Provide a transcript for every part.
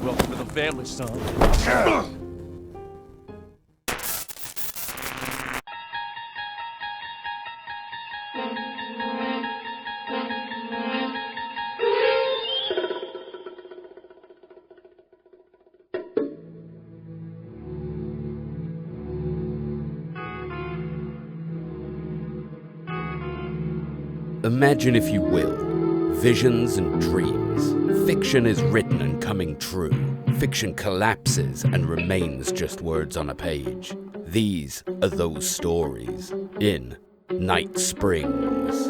welcome to the family, son. Imagine, if you will, visions and dreams. Fiction is written and coming true. Fiction collapses and remains just words on a page. These are those stories in Night Springs.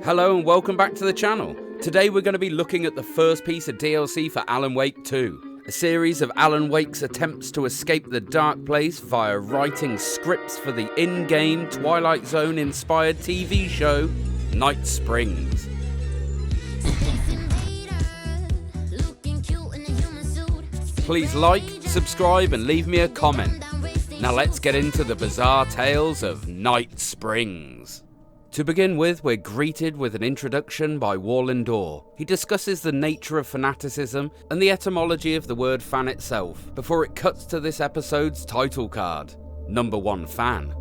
Hello and welcome back to the channel. Today we're going to be looking at the first piece of DLC for Alan Wake 2. A series of Alan Wake's attempts to escape the dark place via writing scripts for the in-game Twilight Zone-inspired TV show, Night Springs. Please like, subscribe and leave me a comment. Now let's get into the bizarre tales of Night Springs. To begin with, we're greeted with an introduction by Warlindor. He discusses the nature of fanaticism and the etymology of the word fan itself, before it cuts to this episode's title card, Number 1 Fan.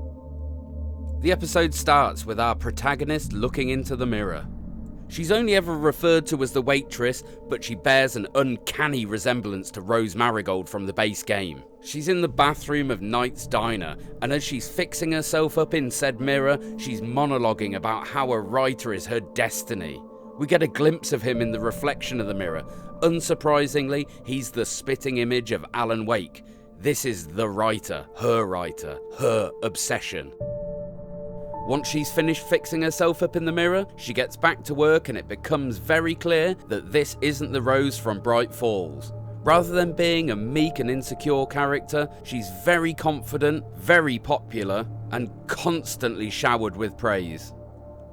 The episode starts with our protagonist looking into the mirror. She's only ever referred to as the waitress, but she bears an uncanny resemblance to Rose Marrigold from the base game. She's in the bathroom of Knight's diner, and as she's fixing herself up in said mirror, she's monologuing about how a writer is her destiny. We get a glimpse of him in the reflection of the mirror. Unsurprisingly, he's the spitting image of Alan Wake. This is the writer, her obsession. Once she's finished fixing herself up in the mirror, she gets back to work and it becomes very clear that this isn't the Rose from Bright Falls. Rather than being a meek and insecure character, she's very confident, very popular, and constantly showered with praise.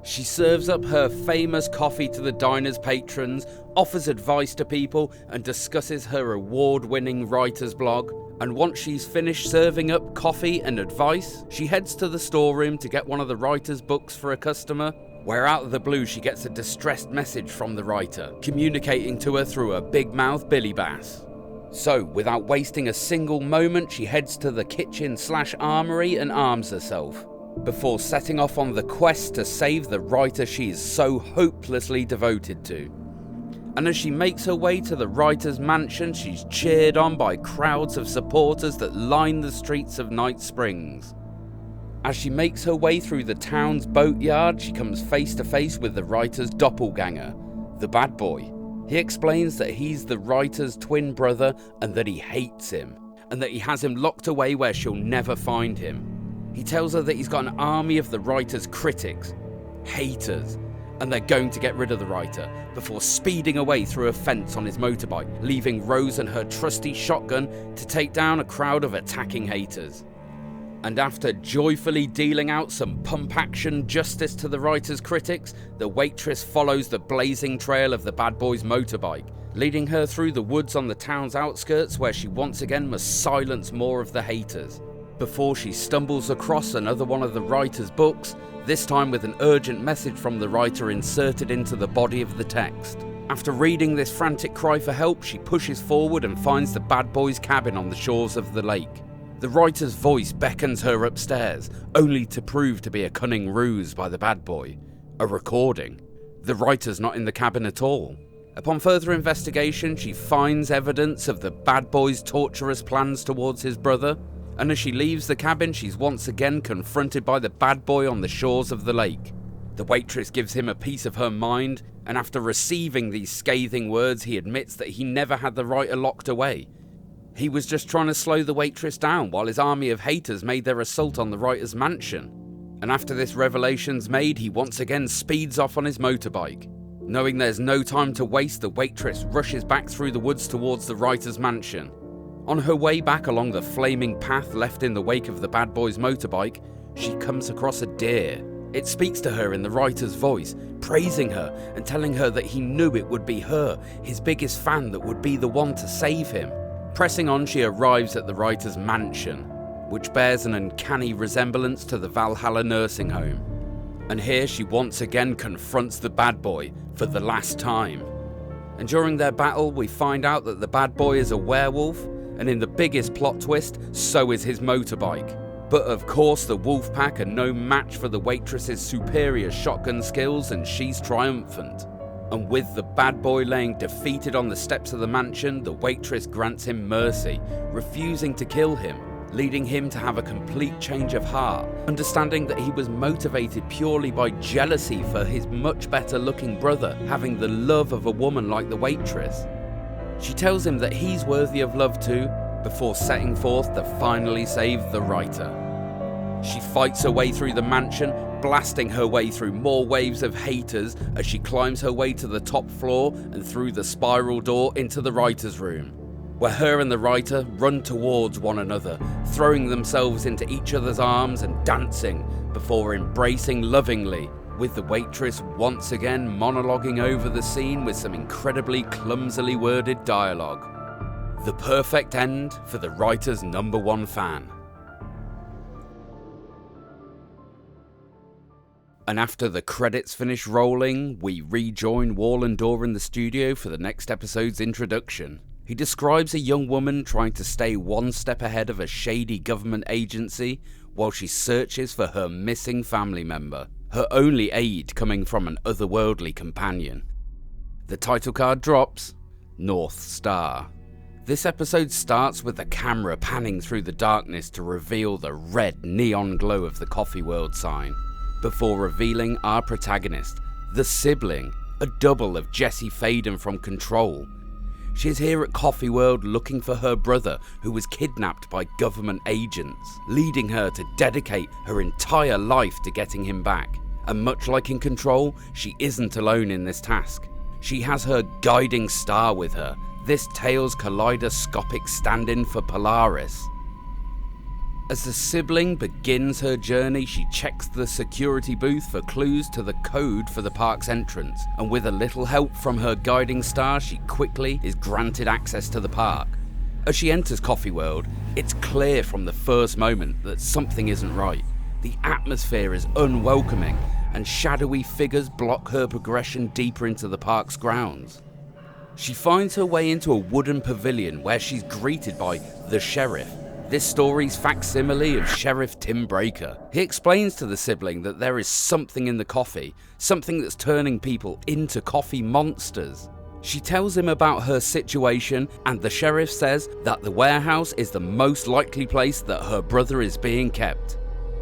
She serves up her famous coffee to the diner's patrons, offers advice to people, and discusses her award-winning writer's blog. And once she's finished serving up coffee and advice, she heads to the storeroom to get one of the writer's books for a customer, where out of the blue she gets a distressed message from the writer, communicating to her through a big mouth Billy Bass. So, without wasting a single moment, she heads to the kitchen/armory and arms herself, before setting off on the quest to save the writer she is so hopelessly devoted to. And as she makes her way to the writer's mansion, she's cheered on by crowds of supporters that line the streets of Night Springs. As she makes her way through the town's boatyard, she comes face to face with the writer's doppelganger, the bad boy. He explains that he's the writer's twin brother and that he hates him, and that he has him locked away where she'll never find him. He tells her that he's got an army of the writer's critics, haters, and they're going to get rid of the writer, before speeding away through a fence on his motorbike, leaving Rose and her trusty shotgun to take down a crowd of attacking haters. And after joyfully dealing out some pump-action justice to the writer's critics, the waitress follows the blazing trail of the bad boy's motorbike, leading her through the woods on the town's outskirts, where she once again must silence more of the haters, before she stumbles across another one of the writer's books, this time with an urgent message from the writer inserted into the body of the text. After reading this frantic cry for help, she pushes forward and finds the bad boy's cabin on the shores of the lake. The writer's voice beckons her upstairs, only to prove to be a cunning ruse by the bad boy. A recording. The writer's not in the cabin at all. Upon further investigation, she finds evidence of the bad boy's torturous plans towards his brother, and as she leaves the cabin, she's once again confronted by the bad boy on the shores of the lake. The waitress gives him a piece of her mind, and after receiving these scathing words, he admits that he never had the writer locked away. He was just trying to slow the waitress down while his army of haters made their assault on the writer's mansion. And after this revelation's made, he once again speeds off on his motorbike. Knowing there's no time to waste, the waitress rushes back through the woods towards the writer's mansion. On her way back along the flaming path left in the wake of the bad boy's motorbike, she comes across a deer. It speaks to her in the writer's voice, praising her and telling her that he knew it would be her, his biggest fan, that would be the one to save him. Pressing on, she arrives at the writer's mansion, which bears an uncanny resemblance to the Valhalla nursing home. And here she once again confronts the bad boy for the last time. And during their battle, we find out that the bad boy is a werewolf, and in the biggest plot twist, so is his motorbike. But of course, the wolf pack are no match for the waitress's superior shotgun skills, and she's triumphant. And with the bad boy laying defeated on the steps of the mansion, the waitress grants him mercy, refusing to kill him, leading him to have a complete change of heart, understanding that he was motivated purely by jealousy for his much better looking brother having the love of a woman like the waitress. She tells him that he's worthy of love too, before setting forth to finally save the writer. She fights her way through the mansion, blasting her way through more waves of haters as she climbs her way to the top floor and through the spiral door into the writer's room, where her and the writer run towards one another, throwing themselves into each other's arms and dancing before embracing lovingly, with the waitress once again monologuing over the scene with some incredibly clumsily worded dialogue. The perfect end for the writer's #1 fan. And after the credits finish rolling, we rejoin Wall and Daw in the studio for the next episode's introduction. He describes a young woman trying to stay one step ahead of a shady government agency while she searches for her missing family member, her only aid coming from an otherworldly companion. The title card drops, North Star. This episode starts with the camera panning through the darkness to reveal the red neon glow of the Coffee World sign, before revealing our protagonist, the sibling, a double of Jesse Faden from Control. She's here at Coffee World looking for her brother who was kidnapped by government agents, leading her to dedicate her entire life to getting him back. And much like in Control, she isn't alone in this task. She has her guiding star with her, this tale's kaleidoscopic stand-in for Polaris. As the sibling begins her journey, she checks the security booth for clues to the code for the park's entrance, and with a little help from her guiding star, she quickly is granted access to the park. As she enters Coffee World, it's clear from the first moment that something isn't right. The atmosphere is unwelcoming, and shadowy figures block her progression deeper into the park's grounds. She finds her way into a wooden pavilion where she's greeted by the sheriff, this story's facsimile of Sheriff Tim Breaker. He explains to the sibling that there is something in the coffee, something that's turning people into coffee monsters. She tells him about her situation, and the sheriff says that the warehouse is the most likely place that her brother is being kept.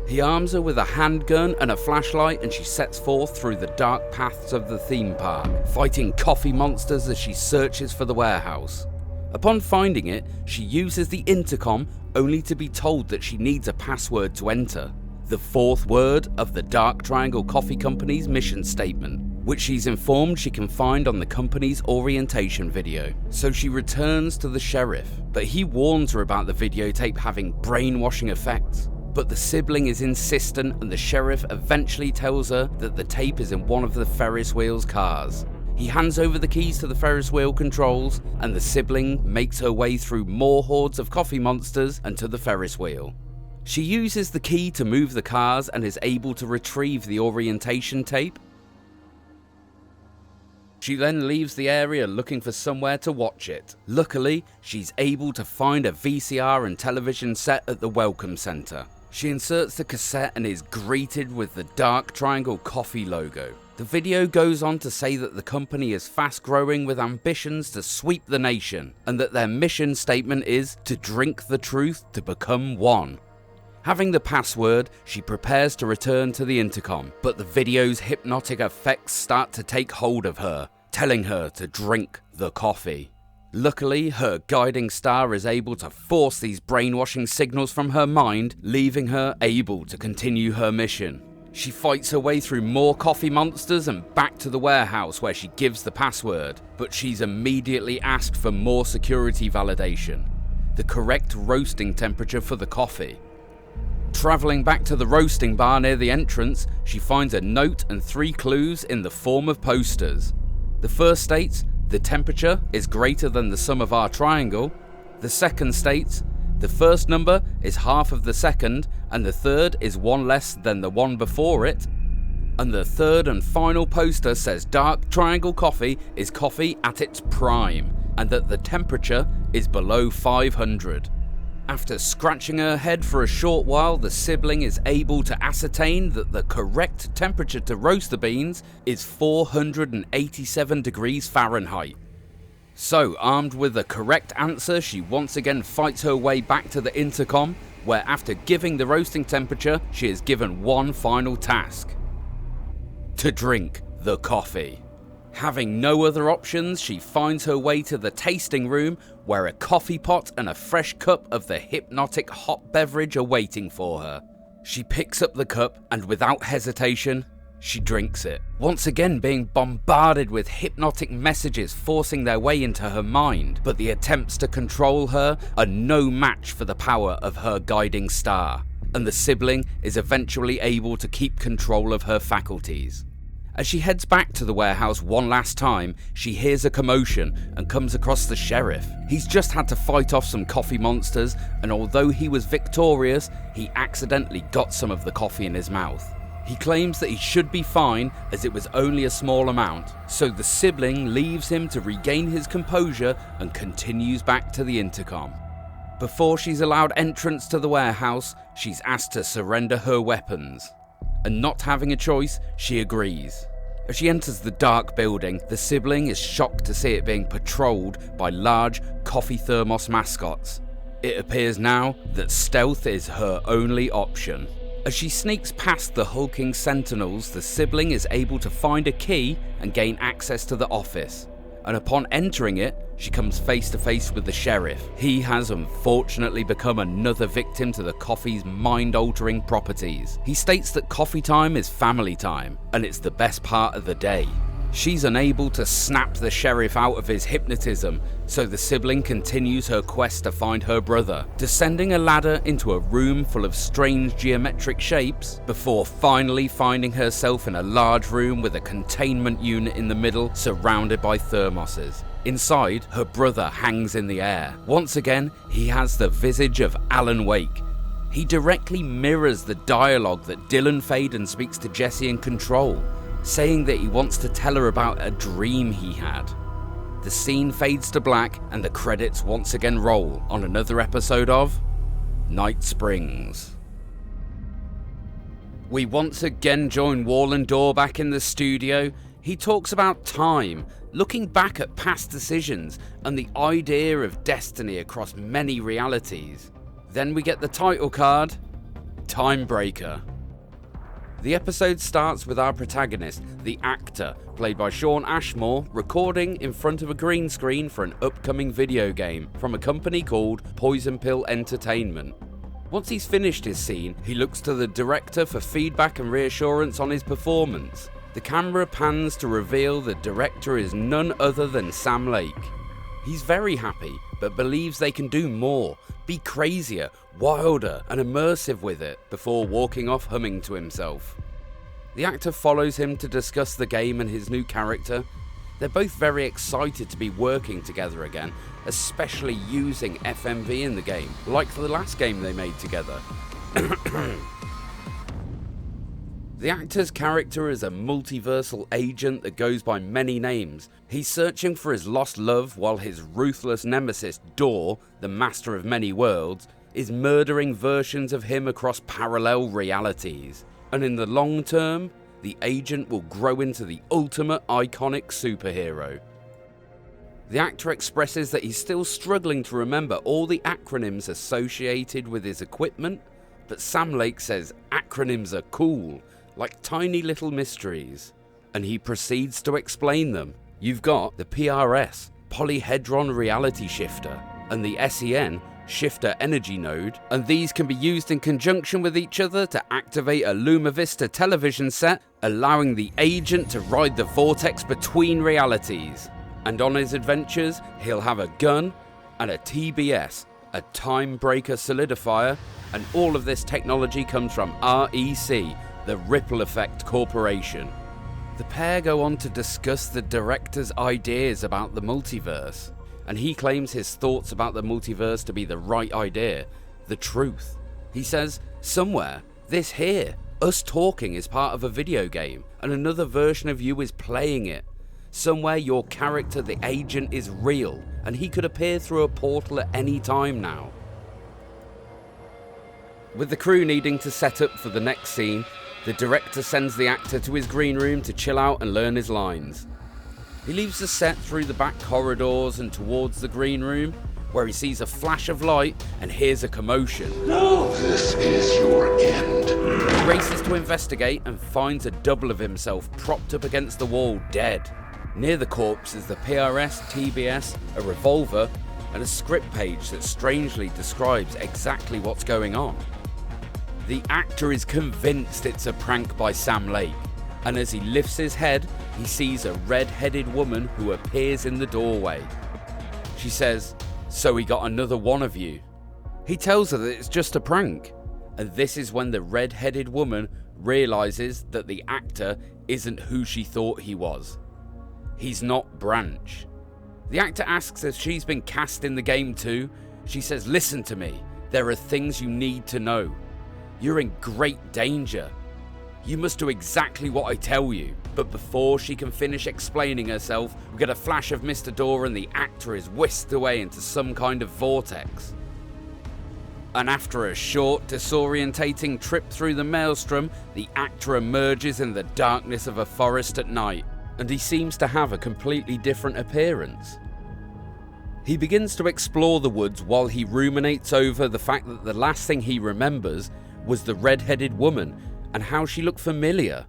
He arms her with a handgun and a flashlight, and she sets forth through the dark paths of the theme park, fighting coffee monsters as she searches for the warehouse. Upon finding it, she uses the intercom only to be told that she needs a password to enter, the fourth word of the Dark Triangle Coffee Company's mission statement, which she's informed she can find on the company's orientation video. So she returns to the sheriff, but he warns her about the videotape having brainwashing effects. But the sibling is insistent, and the sheriff eventually tells her that the tape is in one of the Ferris wheel's cars. He hands over the keys to the Ferris wheel controls, and the sibling makes her way through more hordes of coffee monsters and to the Ferris wheel. She uses the key to move the cars and is able to retrieve the orientation tape. She then leaves the area looking for somewhere to watch it. Luckily, she's able to find a VCR and television set at the Welcome Center. She inserts the cassette and is greeted with the Dark Triangle Coffee logo. The video goes on to say that the company is fast growing with ambitions to sweep the nation, and that their mission statement is to drink the truth to become one. Having the password, she prepares to return to the intercom, but the video's hypnotic effects start to take hold of her, telling her to drink the coffee. Luckily, her guiding star is able to force these brainwashing signals from her mind, leaving her able to continue her mission. She fights her way through more coffee monsters and back to the warehouse where she gives the password, but she's immediately asked for more security validation, the correct roasting temperature for the coffee. Travelling back to the roasting bar near the entrance, she finds a note and 3 clues in the form of posters. The first states, the temperature is greater than the sum of our triangle. The second states, the first number is half of the second, and the third is 1 less than the one before it. And the third and final poster says Dark Triangle Coffee is coffee at its prime, and that the temperature is below 500. After scratching her head for a short while, the sibling is able to ascertain that the correct temperature to roast the beans is 487 degrees Fahrenheit. So, armed with the correct answer, she once again fights her way back to the intercom, where after giving the roasting temperature, she is given one final task: to drink the coffee. Having no other options, she finds her way to the tasting room, where a coffee pot and a fresh cup of the hypnotic hot beverage are waiting for her. She picks up the cup and without hesitation, she drinks it, once again being bombarded with hypnotic messages forcing their way into her mind, but the attempts to control her are no match for the power of her guiding star, and the sibling is eventually able to keep control of her faculties. As she heads back to the warehouse one last time, she hears a commotion and comes across the sheriff. He's just had to fight off some coffee monsters, and although he was victorious, he accidentally got some of the coffee in his mouth. He claims that he should be fine as it was only a small amount, so the sibling leaves him to regain his composure and continues back to the intercom. Before she's allowed entrance to the warehouse, she's asked to surrender her weapons. And not having a choice, she agrees. As she enters the dark building, the sibling is shocked to see it being patrolled by large coffee thermos mascots. It appears now that stealth is her only option. As she sneaks past the hulking sentinels, the sibling is able to find a key and gain access to the office. And upon entering it, she comes face to face with the sheriff. He has unfortunately become another victim to the coffee's mind-altering properties. He states that coffee time is family time, and it's the best part of the day. She's unable to snap the sheriff out of his hypnotism, so the sibling continues her quest to find her brother, descending a ladder into a room full of strange geometric shapes, before finally finding herself in a large room with a containment unit in the middle surrounded by thermoses. Inside, her brother hangs in the air. Once again, he has the visage of Alan Wake. He directly mirrors the dialogue that Dylan Faden speaks to Jessie in Control, saying that he wants to tell her about a dream he had. The scene fades to black and the credits once again roll on another episode of Night Springs. We once again join Warland Dorr back in the studio. He talks about time, looking back at past decisions and the idea of destiny across many realities. Then we get the title card, Timebreaker. The episode starts with our protagonist, the actor, played by Shawn Ashmore, recording in front of a green screen for an upcoming video game from a company called Poison Pill Entertainment. Once he's finished his scene, he looks to the director for feedback and reassurance on his performance. The camera pans to reveal the director is none other than Sam Lake. He's very happy, but believes they can do more, be crazier, wilder and immersive with it, before walking off humming to himself. The actor follows him to discuss the game and his new character. They're both very excited to be working together again, especially using FMV in the game, like the last game they made together. The actor's character is a multiversal agent that goes by many names. He's searching for his lost love while his ruthless nemesis, Dorr, the master of many worlds, is murdering versions of him across parallel realities. And in the long term, the agent will grow into the ultimate iconic superhero. The actor expresses that he's still struggling to remember all the acronyms associated with his equipment, but Sam Lake says acronyms are cool, like tiny little mysteries, and he proceeds to explain them. You've got the PRS, Polyhedron Reality Shifter, and the SEN, Shifter Energy Node, and these can be used in conjunction with each other to activate a Luma Vista television set, allowing the agent to ride the vortex between realities. And on his adventures, he'll have a gun and a TBS, a Time Breaker Solidifier, and all of this technology comes from REC, the Ripple Effect Corporation. The pair go on to discuss the director's ideas about the multiverse, and he claims his thoughts about the multiverse to be the right idea, the truth. He says, somewhere, this here, Us talking is part of a video game, and another version of you is playing it. Somewhere your character, the agent, is real, and he could appear through a portal at any time now. With the crew needing to set up for the next scene, the director sends the actor to his green room to chill out and learn his lines. He leaves the set through the back corridors and towards the green room, where he sees a flash of light and hears a commotion. No, this is your end. He races to investigate and finds a double of himself propped up against the wall, dead. Near the corpse is the PRS, TBS, a revolver, and a script page that strangely describes exactly what's going on. The actor is convinced it's a prank by Sam Lake, and as he lifts his head, he sees a red-headed woman who appears in the doorway. She says, "So we got another one of you." He tells her that it's just a prank, and this is when the red-headed woman realizes that the actor isn't who she thought he was. He's not Branch. The actor asks if she's been cast in the game too. She says, "Listen to me, there are things you need to know. You're in great danger. You must do exactly what I tell you." But before she can finish explaining herself, we get a flash of Mr. Door and the actor is whisked away into some kind of vortex. And after a short, disorientating trip through the maelstrom, the actor emerges in the darkness of a forest at night, and he seems to have a completely different appearance. He begins to explore the woods while he ruminates over the fact that the last thing he remembers was the red-headed woman and how she looked familiar.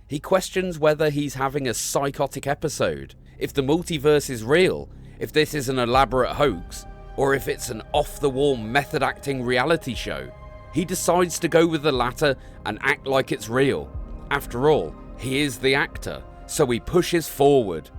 He questions whether he's having a psychotic episode, if the multiverse is real, if this is an elaborate hoax, or if it's an off-the-wall method-acting reality show. He decides to go with the latter and act like it's real. After all, he is the actor, so he pushes forward.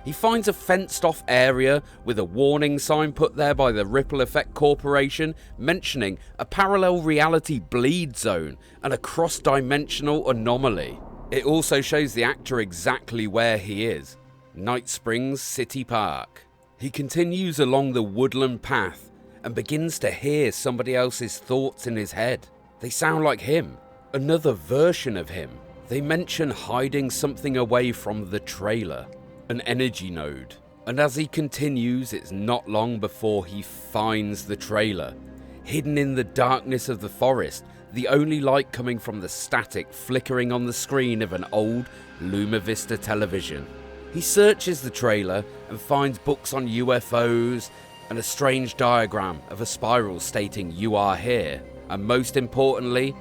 He finds a fenced-off area with a warning sign put there by the Ripple Effect Corporation mentioning a parallel reality bleed zone and a cross-dimensional anomaly. It also shows the actor exactly where he is, Night Springs City Park. He continues along the woodland path and begins to hear somebody else's thoughts in his head. They sound like him, another version of him. They mention hiding something away from the trailer, an energy node. And as he continues, it's not long before he finds the trailer. Hidden in the darkness of the forest, the only light coming from the static flickering on the screen of an old Luma Vista television. He searches the trailer and finds books on UFOs and a strange diagram of a spiral stating "You are here," and most importantly,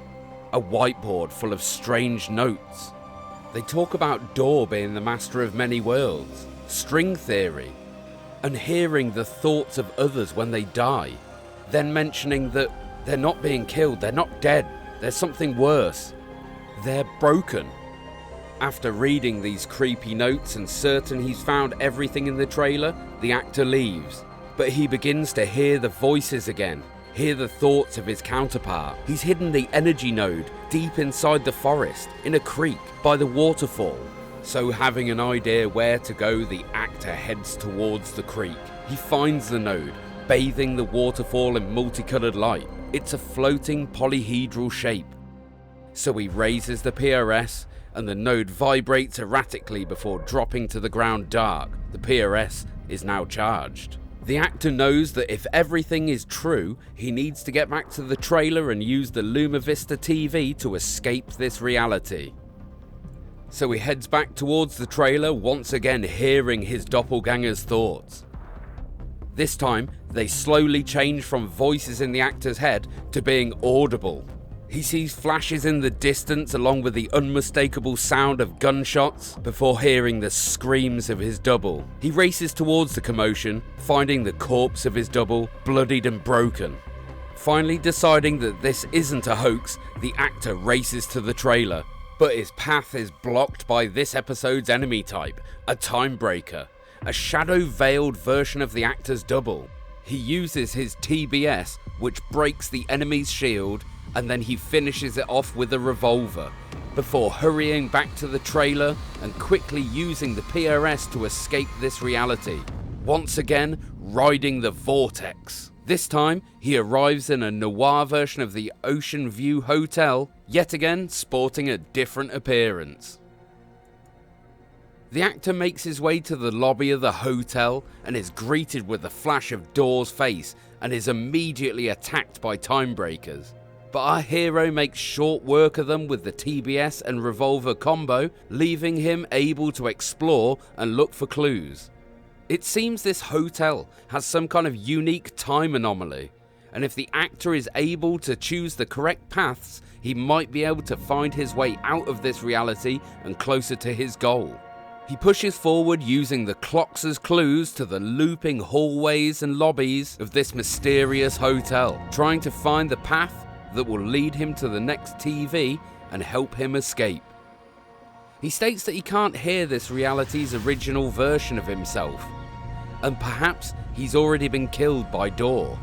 a whiteboard full of strange notes. They talk about Door being the master of many worlds, string theory, and hearing the thoughts of others when they die, then mentioning that they're not being killed, they're not dead, there's something worse. They're broken. After reading these creepy notes and certain he's found everything in the trailer, the actor leaves. But he begins to hear the voices again, hear the thoughts of his counterpart. He's hidden the energy node deep inside the forest, in a creek, by the waterfall. So having an idea where to go, the actor heads towards the creek. He finds the node, bathing the waterfall in multicolored light. It's a floating polyhedral shape. So he raises the PRS, and the node vibrates erratically before dropping to the ground dark. The PRS is now charged. The actor knows that if everything is true, he needs to get back to the trailer and use the Luma Vista TV to escape this reality. So he heads back towards the trailer, once again hearing his doppelganger's thoughts. This time, they slowly change from voices in the actor's head to being audible. He sees flashes in the distance along with the unmistakable sound of gunshots before hearing the screams of his double. He races towards the commotion, finding the corpse of his double, bloodied and broken. Finally deciding that this isn't a hoax, the actor races to the trailer, but his path is blocked by this episode's enemy type, a time breaker, a shadow-veiled version of the actor's double. He uses his TBS, which breaks the enemy's shield, and then he finishes it off with a revolver, before hurrying back to the trailer and quickly using the PRS to escape this reality, once again riding the vortex. This time, he arrives in a noir version of the Ocean View Hotel, yet again sporting a different appearance. The actor makes his way to the lobby of the hotel and is greeted with a flash of Door's face and is immediately attacked by Timebreakers. But our hero makes short work of them with the TBS and revolver combo, leaving him able to explore and look for clues. It seems this hotel has some kind of unique time anomaly, and if the actor is able to choose the correct paths, he might be able to find his way out of this reality and closer to his goal. He pushes forward using the clocks as clues to the looping hallways and lobbies of this mysterious hotel, trying to find the path that will lead him to the next TV and help him escape. He states that he can't hear this reality's original version of himself, and perhaps he's already been killed by Door.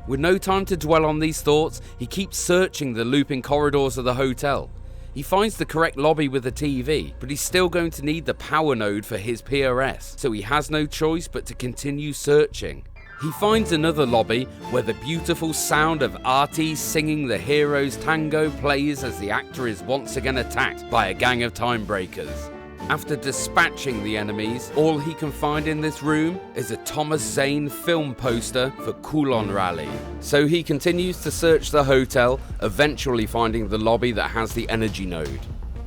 With no time to dwell on these thoughts, he keeps searching the looping corridors of the hotel. He finds the correct lobby with the TV, but he's still going to need the power node for his PRS, so he has no choice but to continue searching. He finds another lobby where the beautiful sound of Artie singing the hero's tango plays as the actor is once again attacked by a gang of Timebreakers. After dispatching the enemies, all he can find in this room is a Thomas Zane film poster for Coulon Rally. So he continues to search the hotel, eventually finding the lobby that has the energy node.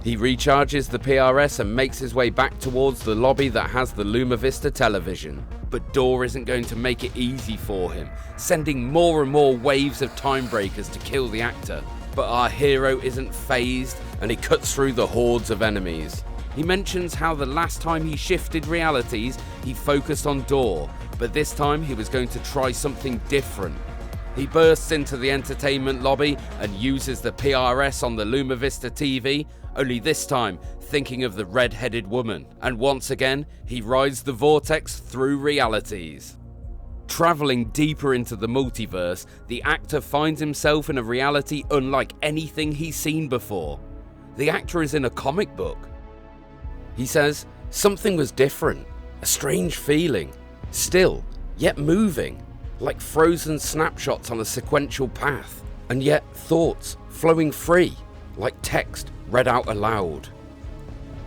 He recharges the PRS and makes his way back towards the lobby that has the Luma Vista television. But Door isn't going to make it easy for him, sending more and more waves of Timebreakers to kill the actor. But our hero isn't phased and he cuts through the hordes of enemies. He mentions how the last time he shifted realities, he focused on Door, but this time he was going to try something different. He bursts into the entertainment lobby and uses the PRS on the Luma Vista TV, only this time thinking of the red-headed woman, and once again he rides the vortex through realities. Travelling deeper into the multiverse, the actor finds himself in a reality unlike anything he's seen before. The actor is in a comic book. He says, something was different, a strange feeling, still, yet moving, like frozen snapshots on a sequential path, and yet thoughts flowing free, like text read out aloud.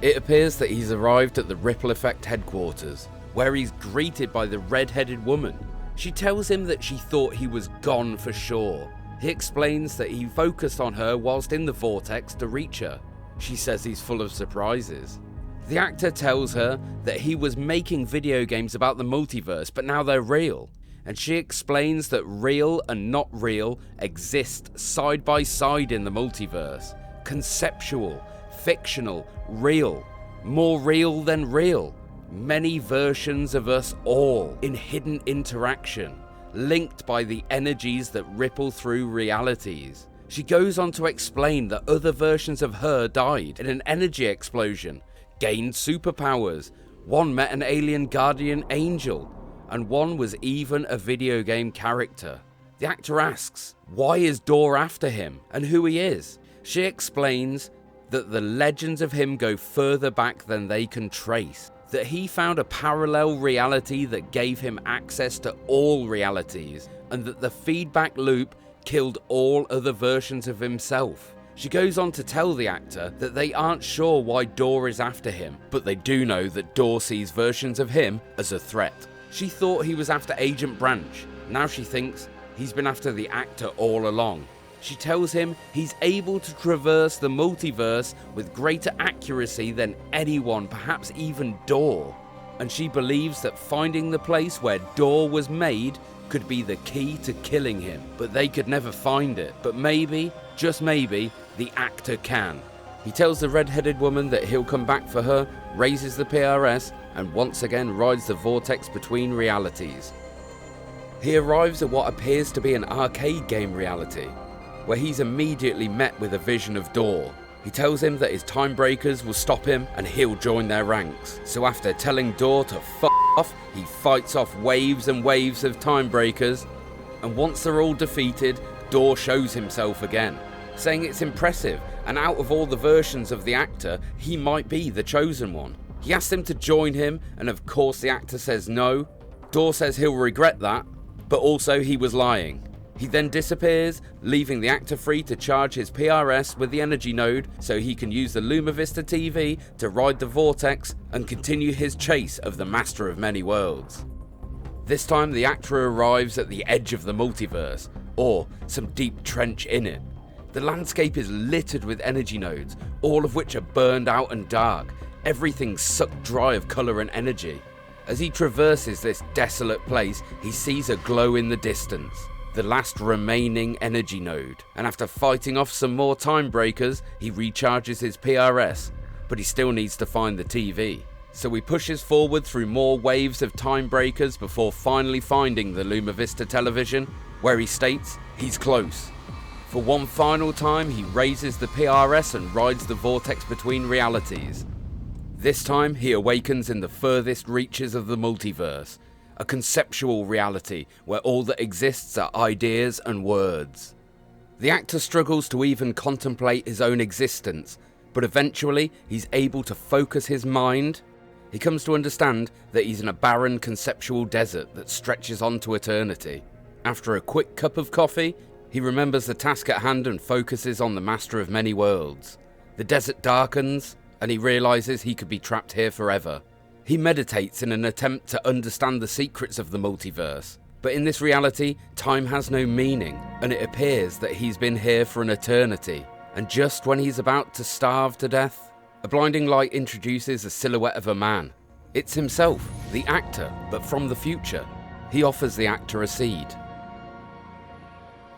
It appears that he's arrived at the Ripple Effect headquarters, where he's greeted by the red-headed woman. She tells him that she thought he was gone for sure. He explains that he focused on her whilst in the vortex to reach her. She says he's full of surprises. The actor tells her that he was making video games about the multiverse, but now they're real. And she explains that real and not real exist side by side in the multiverse. Conceptual, fictional, real, more real than real. Many versions of us all in hidden interaction, linked by the energies that ripple through realities. She goes on to explain that other versions of her died in an energy explosion, gained superpowers, one met an alien guardian angel, and one was even a video game character. The actor asks, why is Door after him and who he is? She explains that the legends of him go further back than they can trace, that he found a parallel reality that gave him access to all realities, and that the feedback loop killed all other versions of himself. She goes on to tell the actor that they aren't sure why Door is after him, but they do know that Door sees versions of him as a threat. She thought he was after Agent Branch. Now she thinks he's been after the actor all along. She tells him he's able to traverse the multiverse with greater accuracy than anyone, perhaps even Door. And she believes that finding the place where Door was made could be the key to killing him, but they could never find it. But maybe, just maybe, the actor can. He tells the red-headed woman that he'll come back for her, raises the PRS, and once again rides the vortex between realities. He arrives at what appears to be an arcade game reality, where he's immediately met with a vision of Door. He tells him that his Timebreakers will stop him and he'll join their ranks. So after telling Door to f*** off, he fights off waves and waves of Timebreakers, and once they're all defeated, Door shows himself again, saying it's impressive, and out of all the versions of the actor, he might be the chosen one. He asks him to join him, and of course the actor says no. Door says he'll regret that, but also he was lying. He then disappears, leaving the actor free to charge his PRS with the energy node so he can use the Luma Vista TV to ride the vortex and continue his chase of the Master of Many Worlds. This time the actor arrives at the edge of the multiverse, or some deep trench in it. The landscape is littered with energy nodes, all of which are burned out and dark, everything sucked dry of colour and energy. As he traverses this desolate place, he sees a glow in the distance, the last remaining energy node, and after fighting off some more time breakers, he recharges his PRS, but he still needs to find the TV. So he pushes forward through more waves of time breakers before finally finding the Luma Vista television, where he states he's close. For one final time, he raises the PRS and rides the vortex between realities. This time, he awakens in the furthest reaches of the multiverse, a conceptual reality where all that exists are ideas and words. The actor struggles to even contemplate his own existence, but eventually he's able to focus his mind. He comes to understand that he's in a barren conceptual desert that stretches on to eternity. After a quick cup of coffee, he remembers the task at hand and focuses on the Master of Many Worlds. The desert darkens, and he realises he could be trapped here forever. He meditates in an attempt to understand the secrets of the multiverse, but in this reality, time has no meaning, and it appears that he's been here for an eternity. And just when he's about to starve to death, a blinding light introduces a silhouette of a man. It's himself, the actor, but from the future. He offers the actor a seed.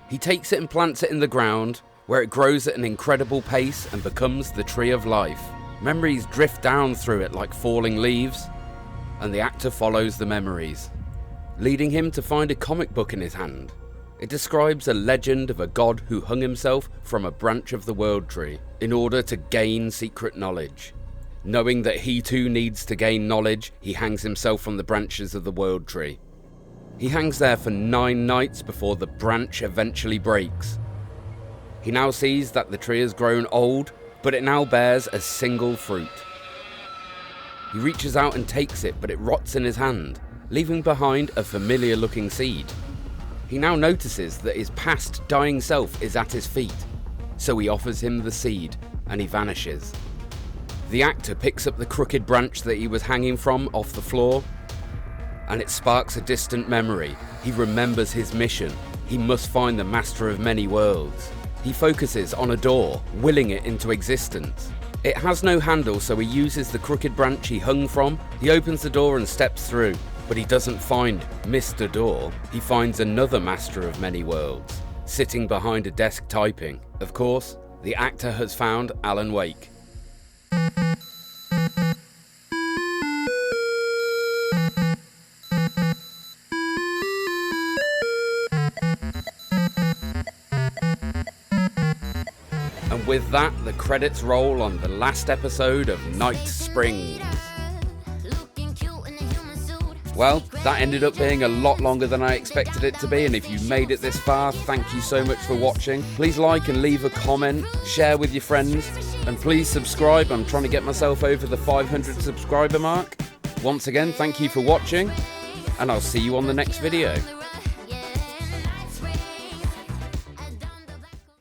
He takes it and plants it in the ground, where it grows at an incredible pace and becomes the tree of life. Memories drift down through it like falling leaves, and the actor follows the memories, leading him to find a comic book in his hand. It describes a legend of a god who hung himself from a branch of the world tree in order to gain secret knowledge. Knowing that he too needs to gain knowledge, he hangs himself from the branches of the world tree. He hangs there for 9 nights before the branch eventually breaks. He now sees that the tree has grown old, but it now bears a single fruit. He reaches out and takes it, but it rots in his hand, leaving behind a familiar looking seed. He now notices that his past dying self is at his feet, so he offers him the seed, and he vanishes. The actor picks up the crooked branch that he was hanging from off the floor, and it sparks a distant memory. He remembers his mission. He must find the Master of Many Worlds. He focuses on a door, willing it into existence. It has no handle, so he uses the crooked branch he hung from. He opens the door and steps through, but he doesn't find Mr. Door. He finds another Master of Many Worlds, sitting behind a desk typing. Of course, the actor has found Alan Wake. And with that, the credits roll on the last episode of Night Springs. Well, that ended up being a lot longer than I expected it to be, and if you made it this far, thank you so much for watching. Please like and leave a comment, share with your friends, and please subscribe. I'm trying to get myself over the 500 subscriber mark. Once again, thank you for watching, and I'll see you on the next video.